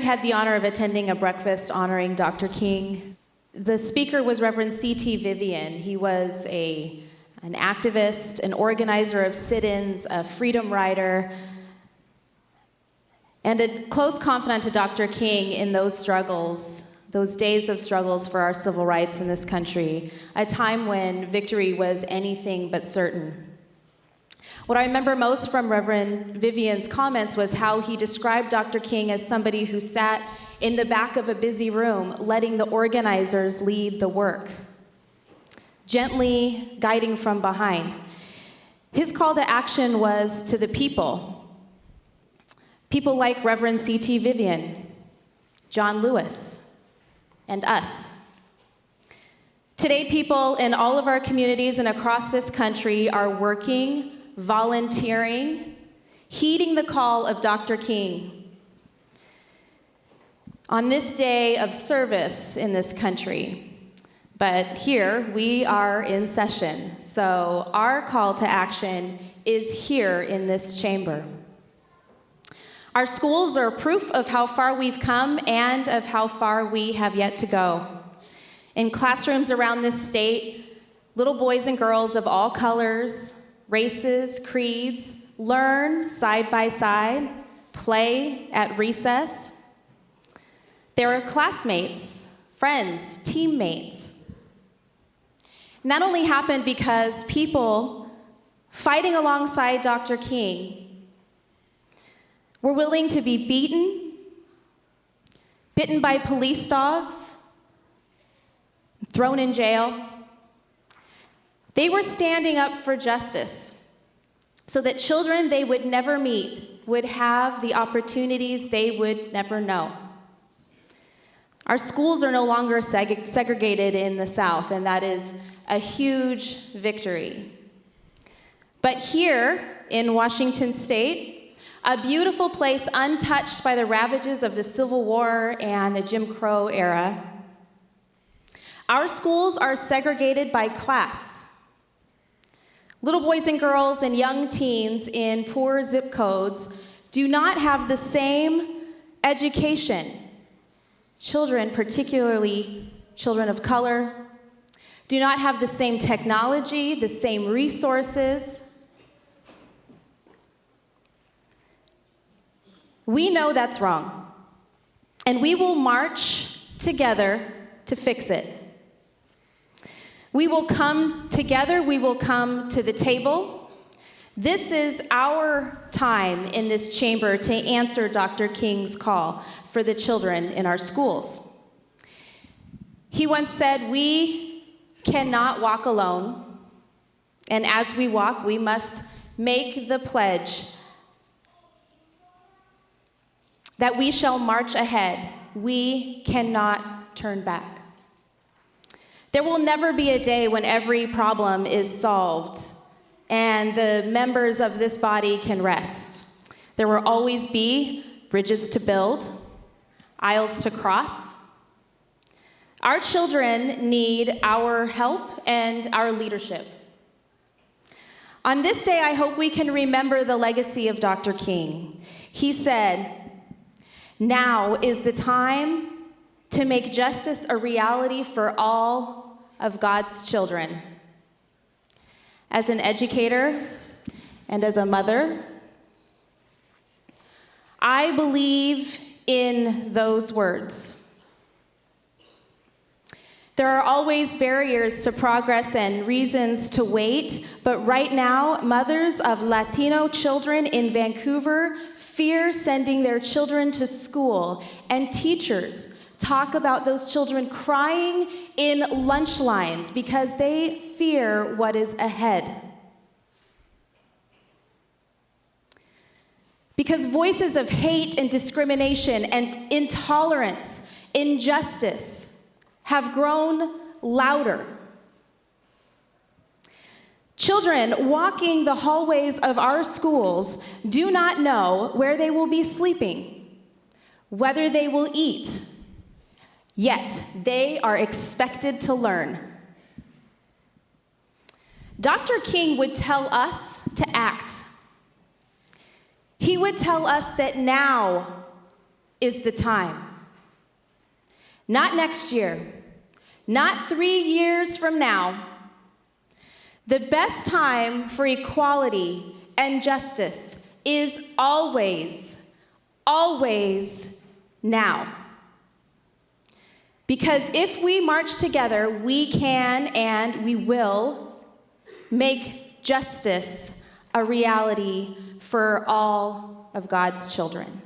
had the honor of attending a breakfast honoring Dr. King. The speaker was Reverend C.T. Vivian. He was an activist, an organizer of sit-ins, a freedom rider, and a close confidant to Dr. King in those struggles, those days of struggles for our civil rights in this country, a time when victory was anything but certain. What I remember most from Reverend Vivian's comments was how he described Dr. King as somebody who sat in the back of a busy room, letting the organizers lead the work, gently guiding from behind. His call to action was to the people like Reverend C.T. Vivian, John Lewis, and us. Today, people in all of our communities and across this country are working, volunteering, heeding the call of Dr. King. On this day of service in this country, but here we are in session, so our call to action is here in this chamber. Our schools are proof of how far we've come and of how far we have yet to go. In classrooms around this state, little boys and girls of all colors, races, creeds, learn side by side, play at recess. There are classmates, friends, teammates. And that only happened because people fighting alongside Dr. King were willing to be beaten, bitten by police dogs, thrown in jail. They were standing up for justice so that children they would never meet would have the opportunities they would never know. Our schools are no longer segregated in the South, and that is a huge victory. But here in Washington State, a beautiful place untouched by the ravages of the Civil War and the Jim Crow era, our schools are segregated by class. Little boys and girls and young teens in poor zip codes do not have the same education. Children, particularly children of color, do not have the same technology, the same resources. We know that's wrong, and we will march together to fix it. We will come together, we will come to the table. This is our time in this chamber to answer Dr. King's call for the children in our schools. He once said, "We cannot walk alone, and as we walk, we must make the pledge that we shall march ahead. We cannot turn back." There will never be a day when every problem is solved and the members of this body can rest. There will always be bridges to build, aisles to cross. Our children need our help and our leadership. On this day, I hope we can remember the legacy of Dr. King. He said, "Now is the time to make justice a reality for all of God's children." As an educator and as a mother, I believe in those words. There are always barriers to progress and reasons to wait, but right now, mothers of Latino children in Vancouver fear sending their children to school, and teachers talk about those children crying in lunch lines because they fear what is ahead. Because voices of hate and discrimination and intolerance, injustice have grown louder. Children walking the hallways of our schools do not know where they will be sleeping, whether they will eat. Yet, they are expected to learn. Dr. King would tell us to act. He would tell us that now is the time. Not next year, not 3 years from now. The best time for equality and justice is always, always now. Because if we march together, we can and we will make justice a reality for all of God's children.